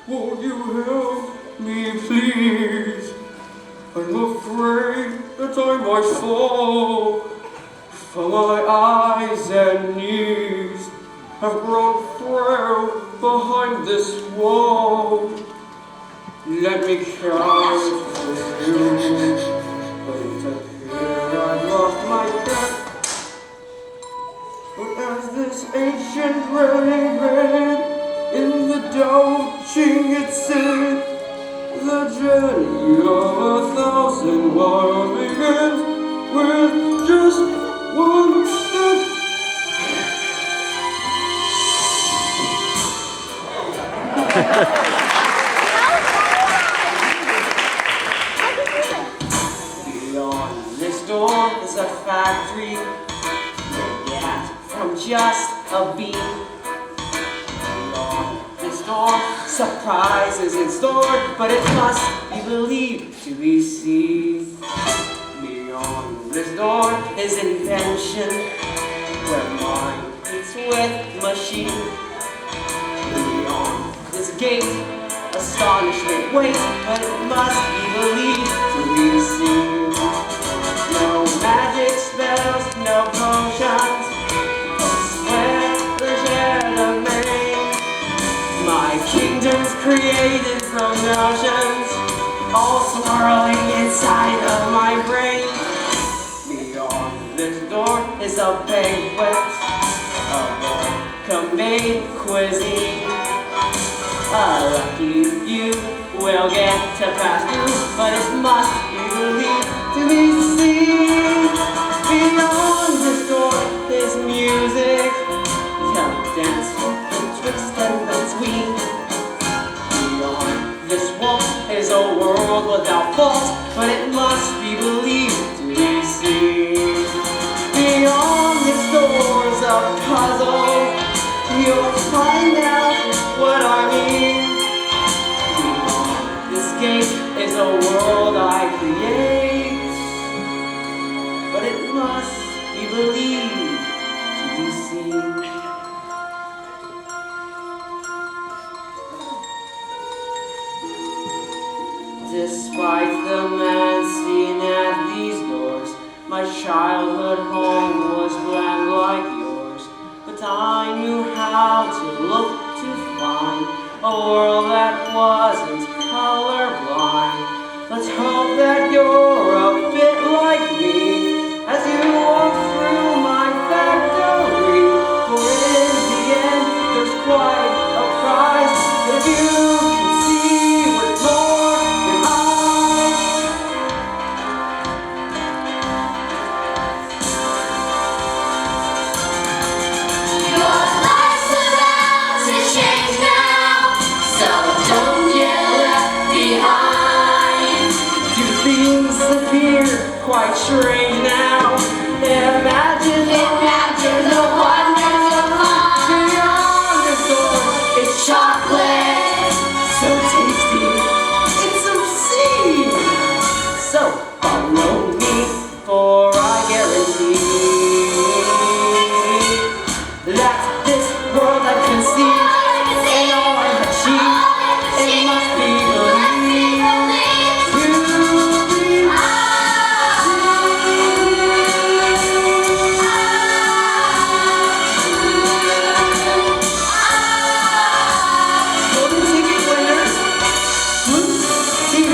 Won't you help me, please? I'm afraid that I might fall, for my eyes and knees have grown frail behind this wall. Let me count for you, but it's up here I've lost my step. But as this ancient relic in the doubting it said, the journey of 1,000 miles begins with just one step. Beyond this door is a factory made from just a beat. Beyond this door, surprises in store, but it must be believed to be seen. Beyond this door is invention, where mind meets with machine. Beyond this gate, astonishment waits, but it must be believed to be seen. No magic spells, no potions, swear the Jeremy. My kingdom's created from notions, all swirling inside of my brain. Beyond this door is a banquet of Wonka-made cuisine. A lucky few will get to pass through, but it must be believed to be seen. Beyond this door is music, come dance betwixt and between. Beyond this wall is a world without fault, but it must be believed to be seen. Beyond this door's a puzzle, you'll find out what I mean. Beyond this gate is a world I create, but it must be believed to be seen. Despite the man seen at these doors, my childhood home was grand like yours. But I knew how to look to find a world that wasn't colorblind. Let's hope that you're a bit like me as you walk through my factory. For in the end, there's quite a prize if you can see with more than eyes. Your life's about to change now, so don't get left behind. Do things appear quite strange now? Imagine the wonders you'll find. beyond this door. It's Chocolate, so tasty, it's obscene. So follow me, for I guarantee that this world I've conceived and all I've achieved, it must be believed to be seen. Golden ticket winners, Blues, TV,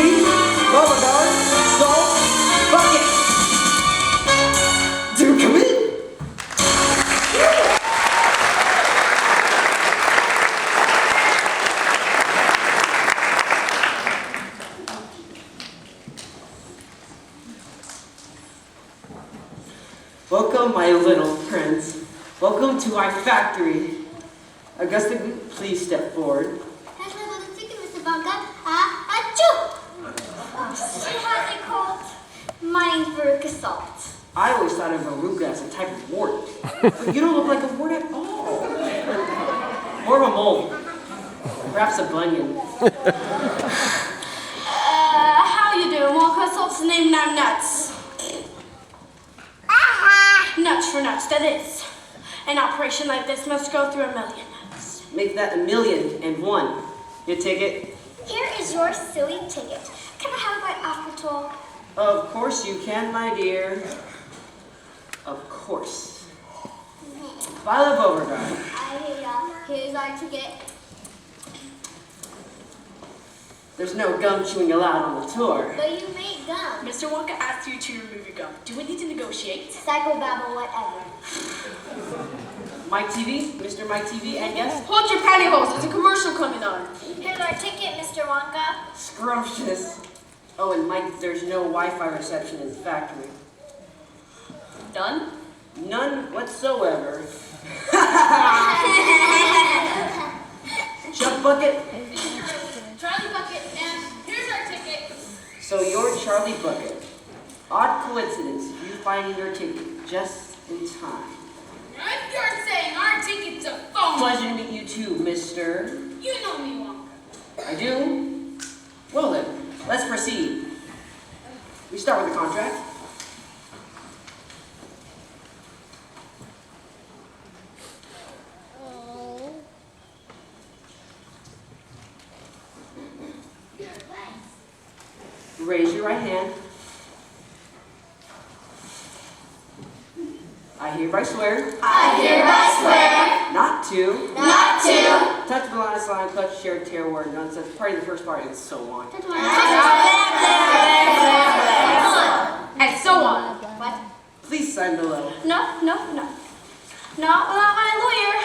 Bubba Guard, Salt, Bucket. Do come in. Welcome, my little friends. Welcome to our factory. Augusta, please step forward. Here's my golden ticket, Mr. Wonka. Achoo! See how they call it? My name's Veruca Salt. I always thought of Veruca as a type of wart. But you don't look like a wart at all. More of a mole. Perhaps a bunion. How you doing, Wonka? Salt's the name and I'm nuts. Nuts for nuts, that is. An operation like this must go through a million nuts. Make that 1,000,001. Your ticket? Here is your silly ticket. Can I have my after toll? Of course you can, my dear. Of course. File of overdrive. Here's our ticket. There's no gum chewing allowed on the tour. But you make gum. Mr. Wonka asked you to remove your gum. Do we need to negotiate? Psychobabble, whatever. Mike TV, Mr. Mike TV, and guest. Hold your pantyhose, there's a commercial coming on. Here's our ticket, Mr. Wonka. Scrumptious. Oh, and Mike, there's no Wi-Fi reception in the factory. Done? None whatsoever. Chuck Bucket. Charlie Bucket, and here's our ticket. So you're Charlie Bucket. Odd coincidence, you finding your ticket just in time. You're saying our ticket's a phone. Pleasure to meet you too, mister. You know me, Wonka. I do? Well then, let's proceed. We start with the contract. Raise your right hand. I hereby swear. I hereby swear Not to. not to. Touch the line, slime, clutch, share, tear, word, nonsense, party the first part, and so on. And so on. What? Please sign below. No. Not without my lawyer.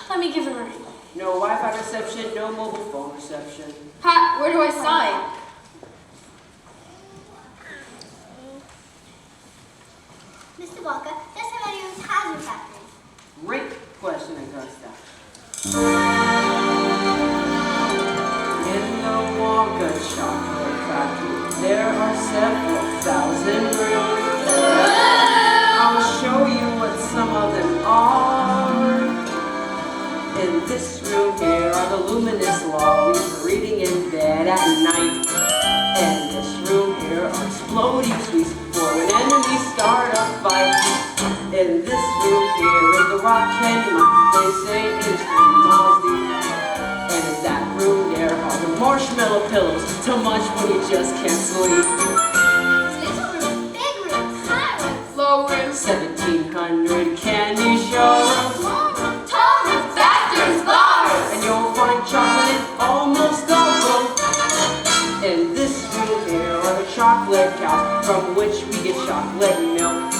Let me give him a ring. No Wi-Fi reception, no mobile phone reception. Pat, where do I sign? Mr. Wonka, does how many rooms has your factory? Great question, Augusta. In the Wonka chocolate factory, there are several thousand rooms. I'll show you what some of them are. In this room here are the luminous laws for reading in bed at night. And this room here are exploding sweets for when enemies start a fight. In this room here is the rock candy mine. They say it's 3 miles deep. And in that room there are the marshmallow pillows to munch when you just can't sleep. Little room, big room, high room, Low room. 1,700 candy showrooms. small room, tall room, factories, bars. And you'll find chocolate in almost all of them. In this room here are the chocolate cows from which we get chocolate milk.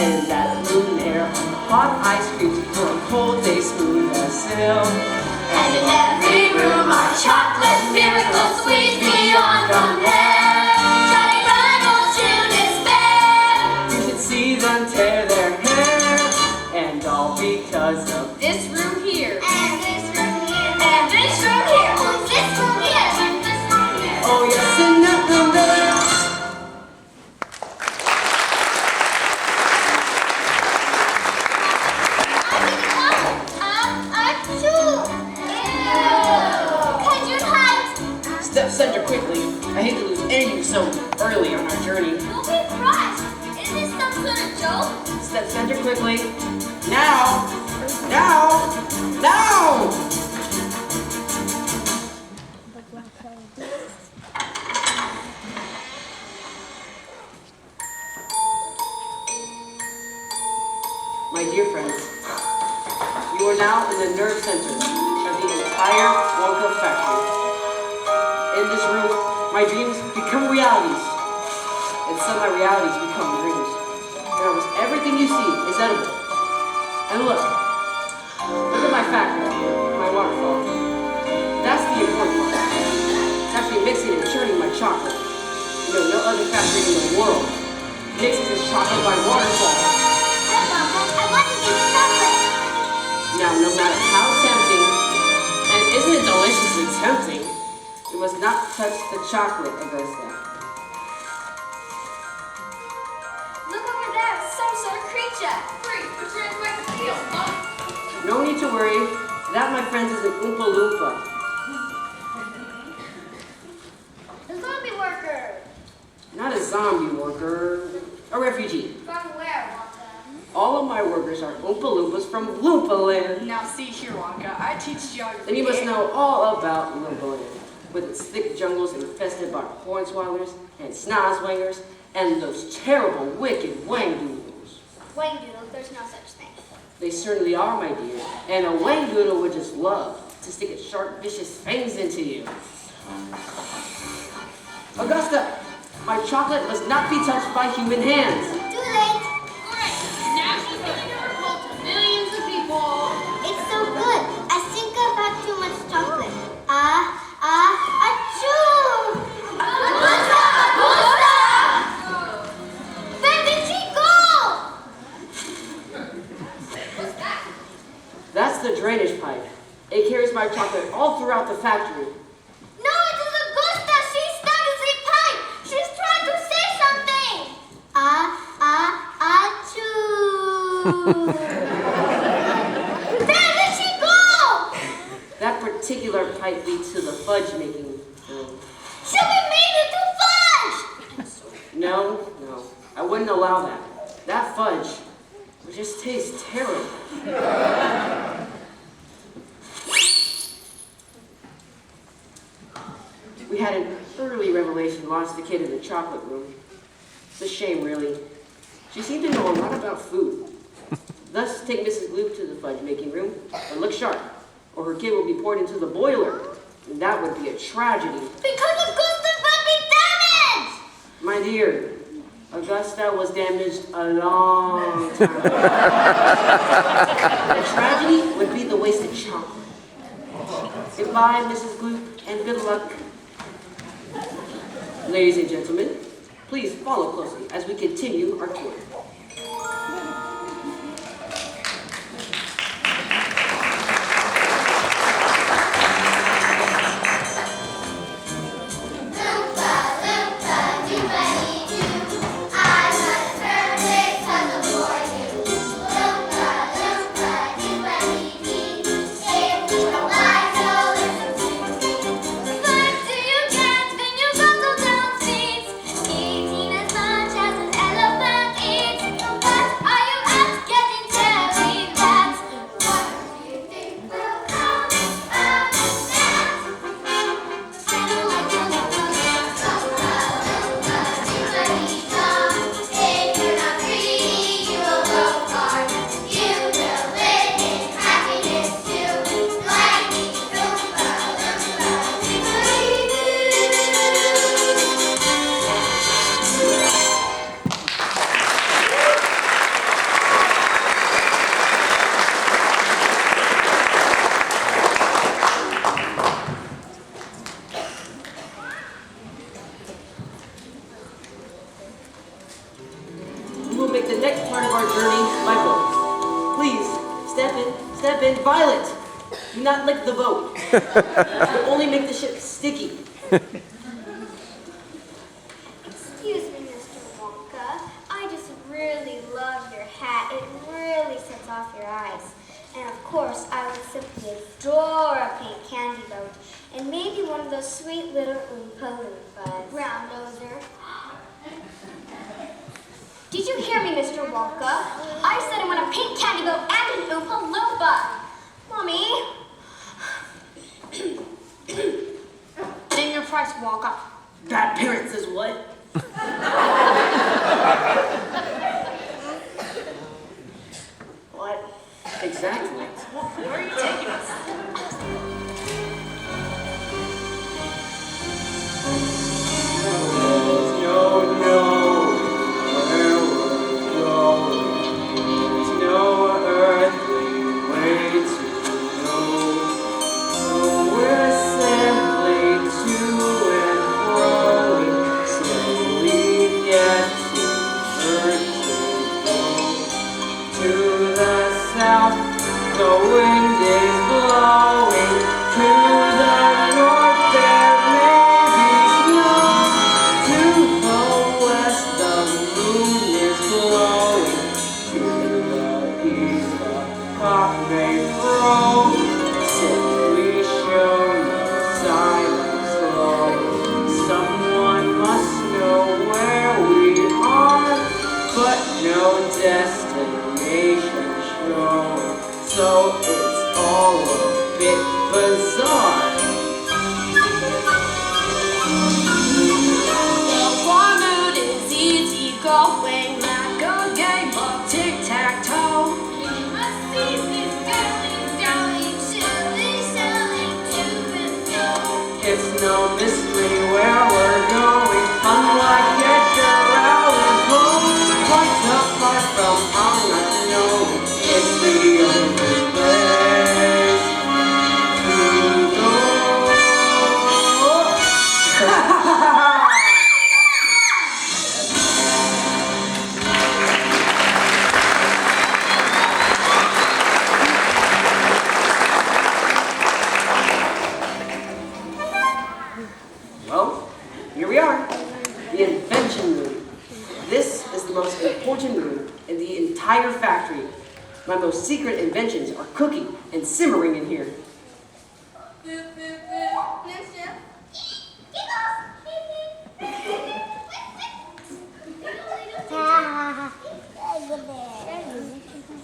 And in that room there are hot ice creams for a cold day smooth as silk. And in every room are chocolate miracle sweets beyond compare. Johnny Reynolds to despair. You should see them tear their hair. And all because of This room here. And this room here. And this room here. Oh, this room here. And this room here. oh yes, in that room there. Step center quickly. I hate to lose any of you so early on our journey. Don't be surprised. Is this some sort of joke? Step center quickly. Now! Now! Now! My dear friends, you are now in the nerve center of the entire Wonka factory. In this room, my dreams become realities, and some of my realities become dreams. And almost everything you see is edible. And look at my factory, my waterfall. That's the important part. It's actually mixing and churning my chocolate. You know, no other factory in the world mixes its chocolate by waterfall. I want to eat chocolate. Now, no matter how tempting, and isn't it deliciously tempting, you must not touch the chocolate, Augusta. Look over there. Some sort of creature. Free, which is like the field, huh? No need to worry. That, my friends, is an Oompa Loompa. The zombie worker. Not a zombie worker, a refugee. From where, Wonka? All of my workers are Oompa Loompas from Loompa Land. Now see here, Wonka. I teach geography. Then you must know all about Loompa Land. with its thick jungles infested by hornswogglers and snozwangers and those terrible, wicked wangdoodles. Wangdoodle, there's no such thing. They certainly are, my dear, and a wangdoodle would just love to stick its sharp, vicious fangs into you. Augusta, my chocolate must not be touched by human hands. Too late. Great. Now she's giving her report to millions of people. It's so good. I think I've had too much chocolate. Achoo! Where did she go? What's that? That's the drainage pipe. It carries my chocolate all throughout the factory. No, it is Augusta. She's stuck in the pipe. She's trying to say something. Achoo! Where did she go? That particular pipe leads to the fudge making room. Should we made it to fudge? No, I wouldn't allow that. That fudge would just taste terrible. We had an early revelation lost the kid in the chocolate room. It's a shame, really. She seemed to know a lot about food. Thus, take Mrs. Gloop to the fudge making room, but look sharp, or her kid will be poured into the boiler, and that would be a tragedy. Because Augusta will be damaged! My dear, Augusta was damaged a long time ago. The tragedy would be the wasted chocolate. Goodbye, Mrs. Gloop, and good luck. Ladies and gentlemen, please follow closely as we continue our tour. Violet, do not lick the boat. It will only make the ship sticky. Excuse me, Mr. Wonka. I just really love your hat. It really sets off your eyes. And of course, I would simply adore a pink candy boat. And maybe one of those sweet little Oompa Loompas. Round noser. Did you hear me, Mr. Wonka? I said I want a pink candy boat and an Oompa Loompa. Mommy? Name your price, Wonka. That parent says what? What? Exactly. Where are you taking us? So it's all a bit bizarre. It's no mystery where we're going. Unlike Edgar Allan Poe, quite apart from our not knowing, it's the only place to go. Well, here we are, the invention room. This is the most important room in the entire factory. My most secret inventions are cooking and simmering in here.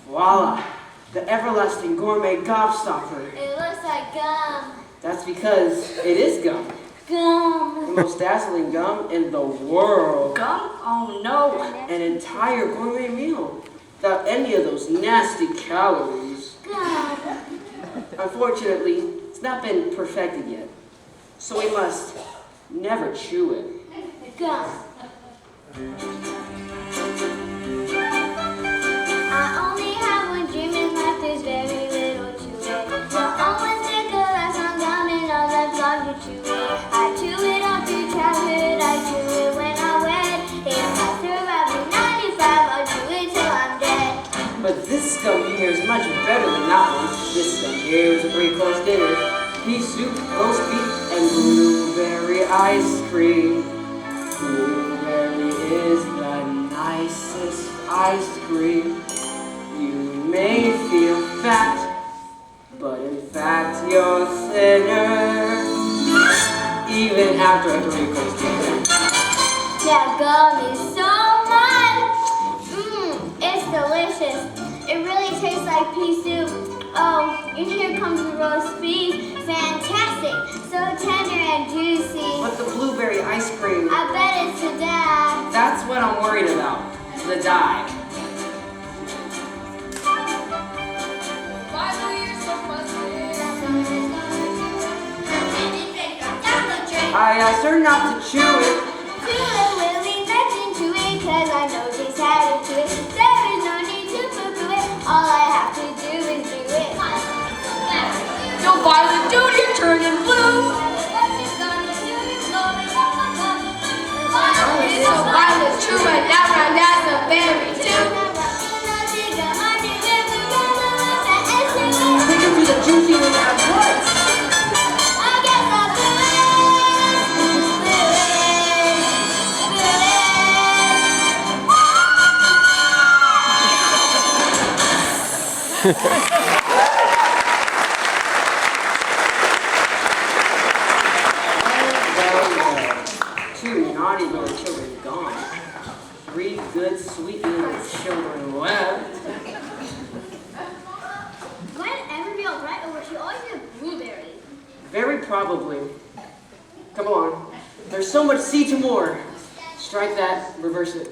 Voila, the everlasting gourmet gobstopper. It looks like gum. That's because it is gum. Gum. The most dazzling gum in the world. Gum? Oh no. An entire gourmet meal without any of those nasty calories. Gum. Unfortunately, it's not been perfected yet, so we must never chew it. Gum. I only have one dream in life, there's very little to it. So always take a last on gum and all that's long to chew it. I chew it all through childhood, I chew it when I wed. If I survive at 95, I'll chew it till I'm dead. But this gum here is much better than that one. This gum here is a three-course dinner. Beef soup, roast beef, and blueberry ice cream. Blueberry is the nicest ice cream. You may feel fat, but in fact you're thinner, even after a three-course dinner. That gum is so much. It's delicious. It really tastes like pea soup. Oh, and here comes the roast beef. Fantastic. So tender and juicy. But the blueberry ice cream, I bet it's to die. that's what I'm worried about, the dye. I asked her not to chew it. To it, Willy, let's into it, cause I know just how to do it. There is no need to poo-poo it. All I have to do is do it. Yo, Violet, dude, you're turning blue. So Violet's true and that one, that's a berry too. Take her to the juicy one at once. Two naughty little children gone. Three good, sweet little children left. Might ever be alright, or she always be a blueberry? Very probably. Come on. There's so much C to more. Strike that, reverse it.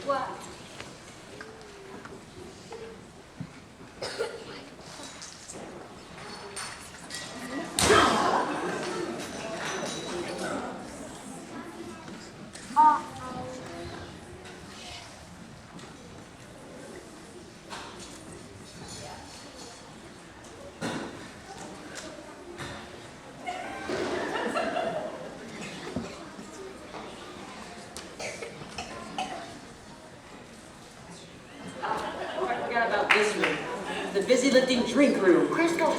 What? interesting drink room. Crystal.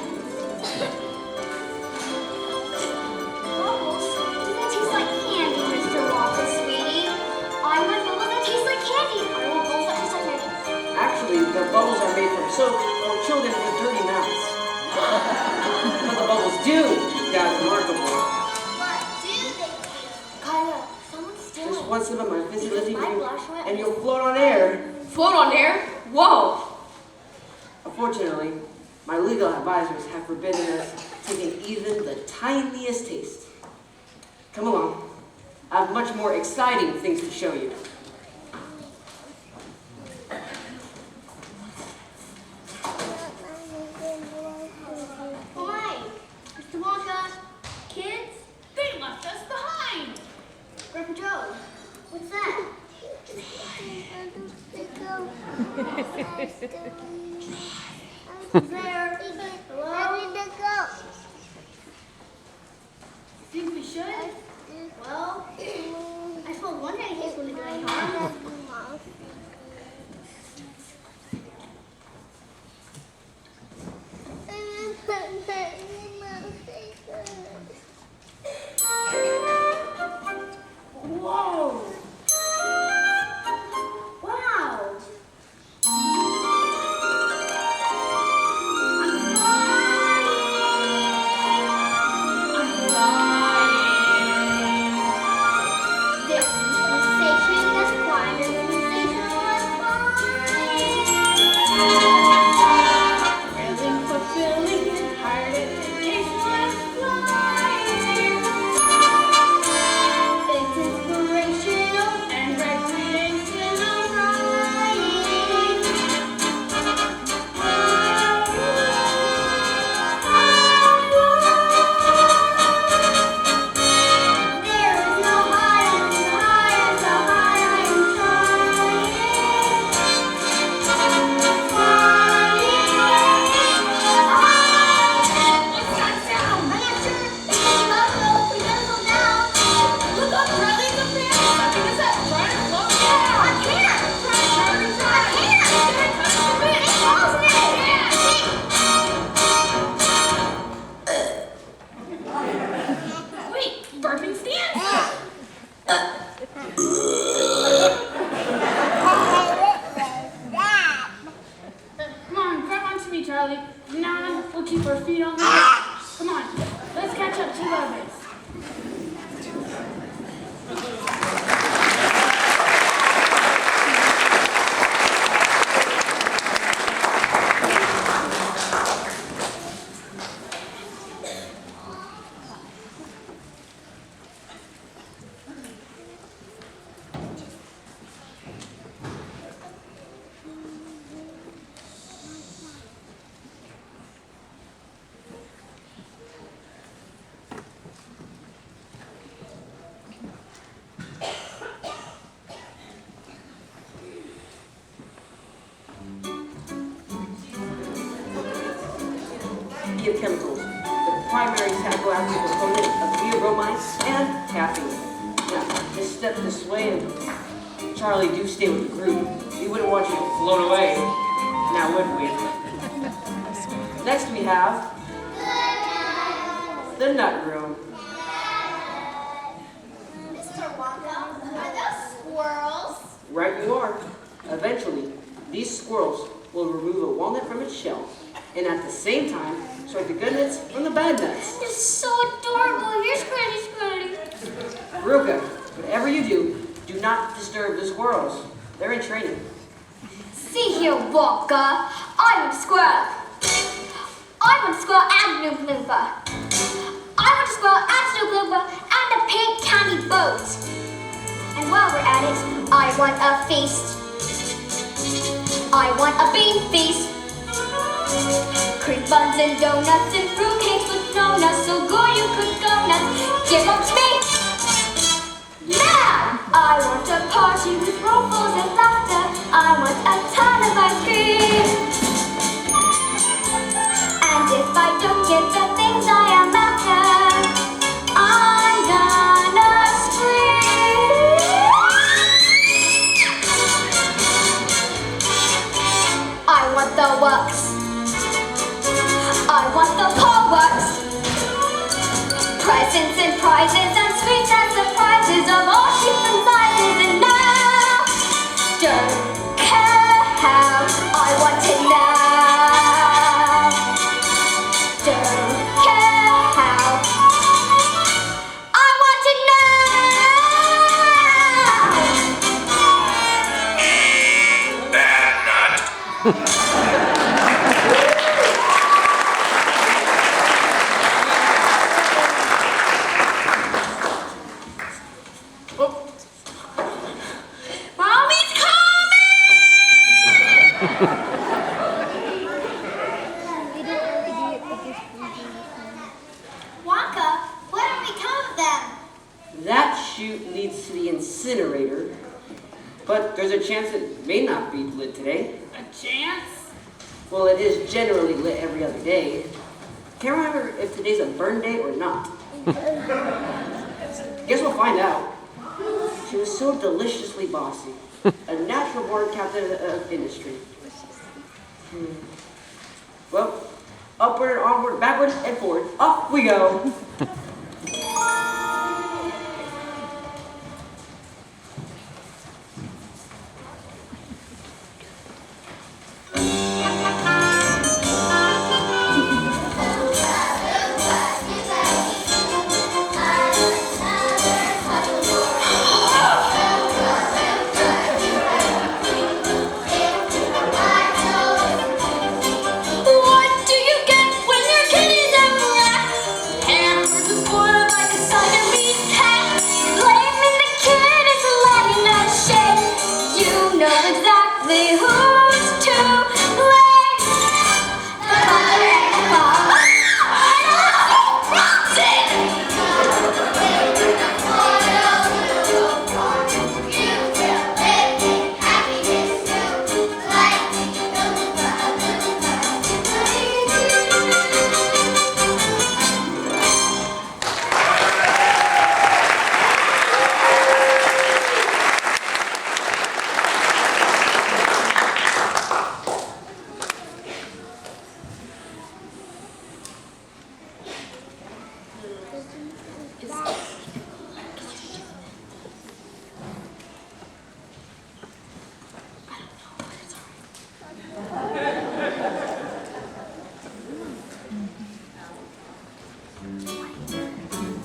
Bubbles? That tastes like candy, Mr. Wonka, sweetie. I want bubbles that taste like candy. I want bubbles that taste like candy. Actually, the bubbles are made from soap for children with dirty mouths. But the bubbles do, that's remarkable. What do they do? Kyla, someone's stealing. Just one sip of my fizzy lizzy My blush went. and you'll float on air. Float on air? Whoa! Unfortunately, my legal advisors have forbidden us taking even the tiniest taste. Come along. I have much more exciting things to show you. Why? Mr. Wonka, kids, They left us behind! Grandpa Joe, what's that? Who's there? Hello? Think we should? Well, I suppose one day in case we're doing harm. Whoa! Wow! I'm flying! This sensation is flying, this sensation is flying. Thrilling, fulfilling, hard education is flying. It's inspirational and recreational flying. There is no higher, no higher, so high I am trying. What's that sound? I'm not sure. It's buffalo. We gotta slow down. Look up, Riley. It's up there. Something is up. Try to slow down. I can't. Try. I can't. It's close now. Wait, burping stance? Come on, grab onto me, Charlie. Nah, we'll keep our feet on the ground. Come on, let's catch up to the others. Chemicals, the primary psychoactive component of theobromine and caffeine. Now, just step this way and Charlie, do stay with the group. We wouldn't want you to float away, now would we? Next we have the nut room. Mr. Wonka, are those squirrels? Right you are. Eventually, these squirrels will remove a walnut from its shell, and at the same time, sort the good nuts from the bad nuts. They're so adorable. Here's Scrunty, Scrunty. Ruka, whatever you do not disturb the squirrels. They're in training. See here, Wonka. I'm a squirrel. I want a squirrel and Loompa Loompa. I want a squirrel and Snoop Loompa and a pink candy boat. And while we're at it, I want a feast. I want a bean feast. Cream buns and donuts and fruitcakes with no nuts, so go you could go nuts. Give them to me. Now I want a party with ruffles and laughter. I want a ton of ice cream. And if I don't get the things I am after, I'm gonna scream. I want the works. want the whole works. Presents and prizes and sweets and surprises of all shapes and sizes, and now don't care how I want it now. Don't care how I want it now. Bad nut. Mommy's Wonka, what have become of them? That chute leads to the incinerator, but there's a chance it may not be lit today. A chance? Well, it is generally lit every other day. Can't remember if today's a burn day or not. Guess we'll find out. She was so deliciously bossy. A natural born captain of industry. Well, upward, onward, backward, and forward. Up we go. What do you get when your kitty's a rat? Hamburgers spoiled like a Siamese cat. Blaming the kid is letting us shake. You know exactly who's to blame. The mother and the father.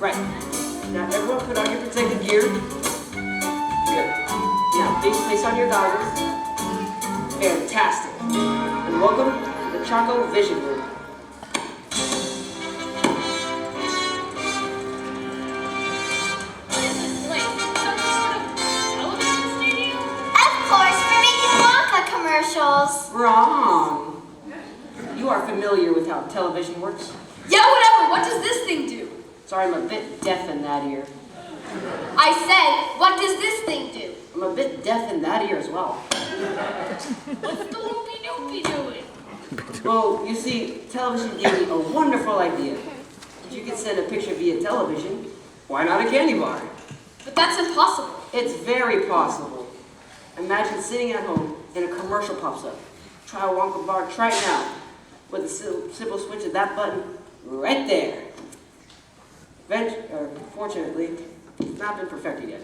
Right. Now everyone put on your protective gear. Good. Now big place on your goggles. Fantastic. And welcome to the Choco Vision Room. Television studio? Of course, we're making Wonka commercials. Wrong. You are familiar with how television works? Yeah, whatever. What does this thing do? Sorry, I'm a bit deaf in that ear. I said, what does this thing do? I'm a bit deaf in that ear as well. What's the loopy doopy doing? Well, you see, television gave me a wonderful idea. If you could send a picture via television, why not a candy bar? But that's impossible. It's very possible. Imagine sitting at home and a commercial pops up. Try a Wonka bar, try it now. With a simple switch of that button right there. Fortunately, it's not been perfected yet.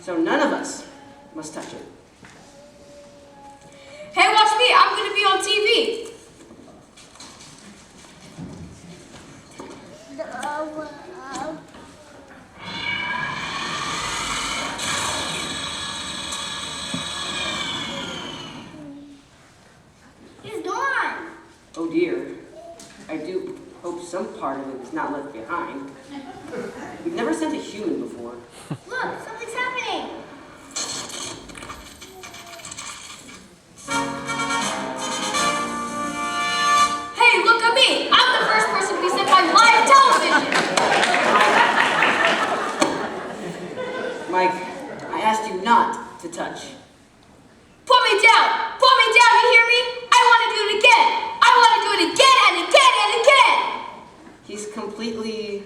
So none of us must touch it. Hey, watch me. I'm going to be on TV. He's gone. Oh dear. I do hope some part of it is not left behind. We've never sent a human before. Look, something's happening. Hey, look at me. I'm the first person to be sent by live television. Mike, I asked you not to touch. Put me down. Put me down. You hear me? I want to do it again. I want to do it again and again and again. He's completely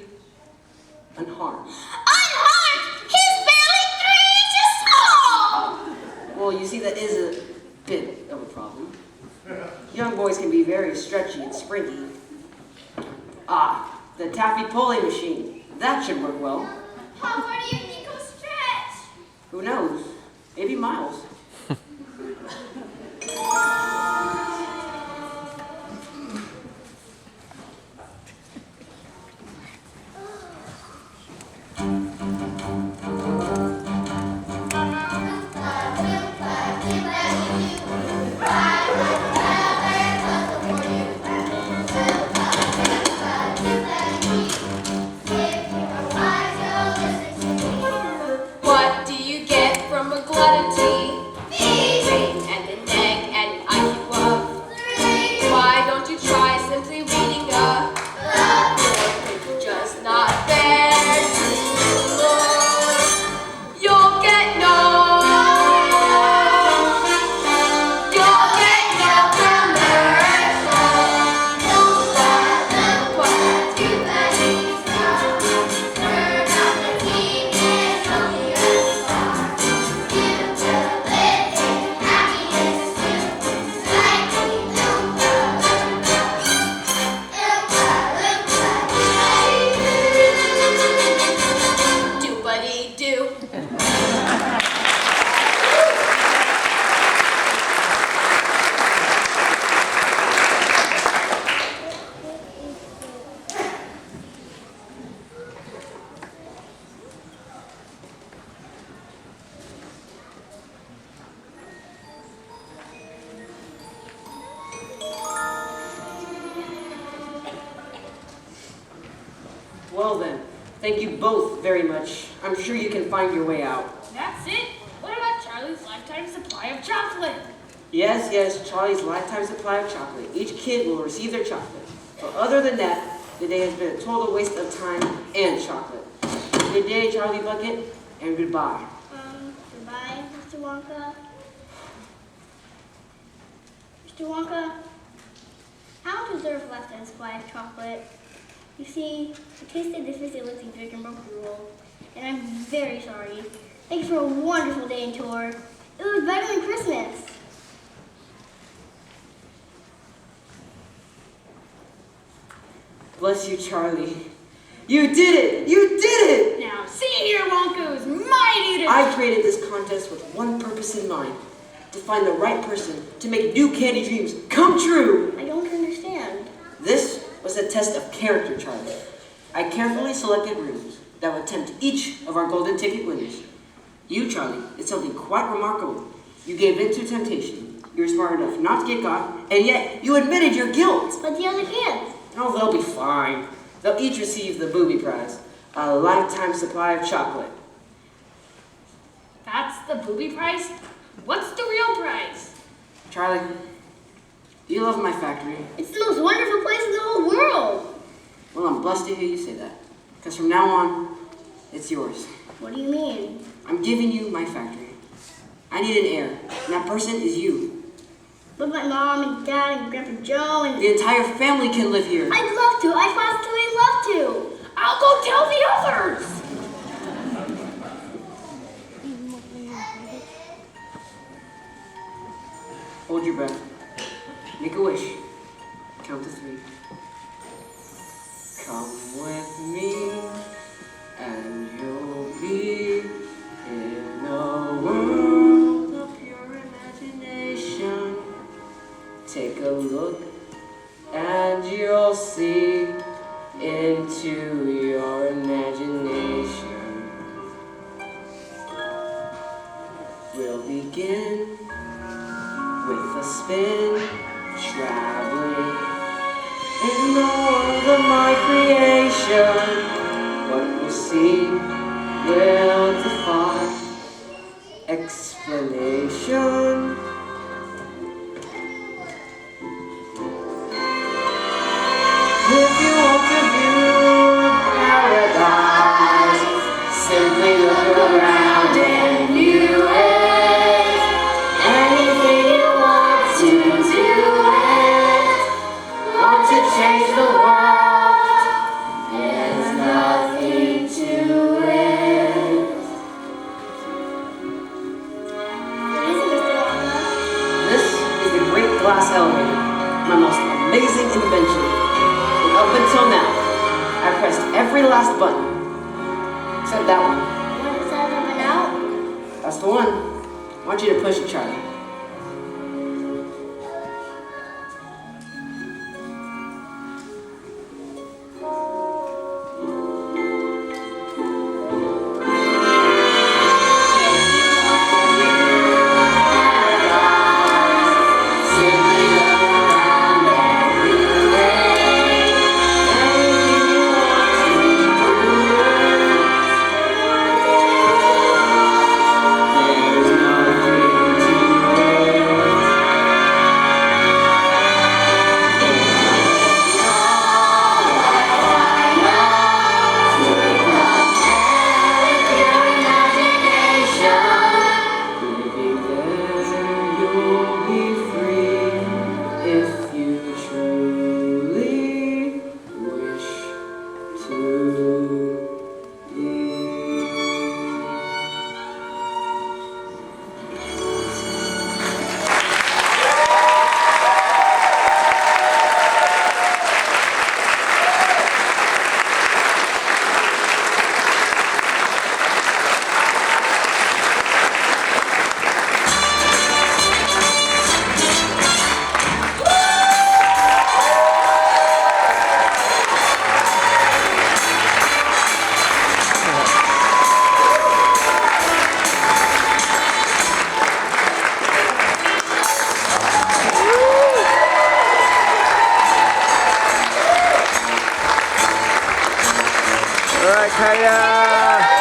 unharmed. Unharmed! He's barely 3 inches tall! Well, you see, that is a bit of a problem. Young boys can be very stretchy and springy. Ah, the taffy pulley machine. That should work well. How far do you think it'll stretch? Who knows? Maybe miles. What do you get from a gluttony? Brain and an egg and an IQ of. Why don't you try simply reading a book? Just not there to look. You'll get no. You'll get no commercial. What do they turn on the TV and show me a star? You will live in happiness too, like we do-buddy-do. Well then, thank you both very much. I'm sure you can find your way out. That's it? What about Charlie's lifetime supply of chocolate? Yes, yes, Charlie's lifetime supply of chocolate. Each kid will receive their chocolate. But other than that, the day has been a total waste of time and chocolate. Good day, Charlie Bucket, and goodbye. Goodbye, Mr. Wonka. Mr. Wonka, how much is there left in a supply of chocolate? You see, I tasted this facility drink and broke the rule, and I'm very sorry. Thanks for a wonderful day and tour. It was better than Christmas. Bless you, Charlie. You did it! You did it! Now, see here, Wonka is my eater. I created this contest with one purpose in mind. To find the right person to make new candy dreams come true. I don't understand. This was a test of character, Charlie. I carefully selected rooms that would tempt each of our golden ticket winners. You, Charlie, did something quite remarkable. You gave in to temptation. You were smart enough not to get caught, and yet you admitted your guilt. But the other kids? Oh, they'll be fine. They'll each receive the booby prize, a lifetime supply of chocolate. That's the booby prize? What's the real prize? Charlie, do you love my factory? It's the most wonderful place in the whole world. Well, I'm blessed to hear you say that, because from now on, it's yours. What do you mean? I'm giving you my factory. I need an heir, and that person is you. But my mom and dad and Grandpa Joe and... The entire family can live here. I'd love to. I positively love to. I'll go tell the others. Hold your breath. Make a wish. Count to 3. Come with me, and you'll be in a world of pure imagination. Take a look, and you'll see into your imagination. We'll begin with a spin, traveling in the world of my creation. What we'll see will defy explanation. If you want to view paradise, simply look around and you it. Anything you want to do it. Want to change the world, there's nothing to it. This is the Great Glass Elevator, my most amazing invention. Up until now, the last button. Except that one. What is that coming out? That's the one. I want you to push it, Charlie. All right, Kaya.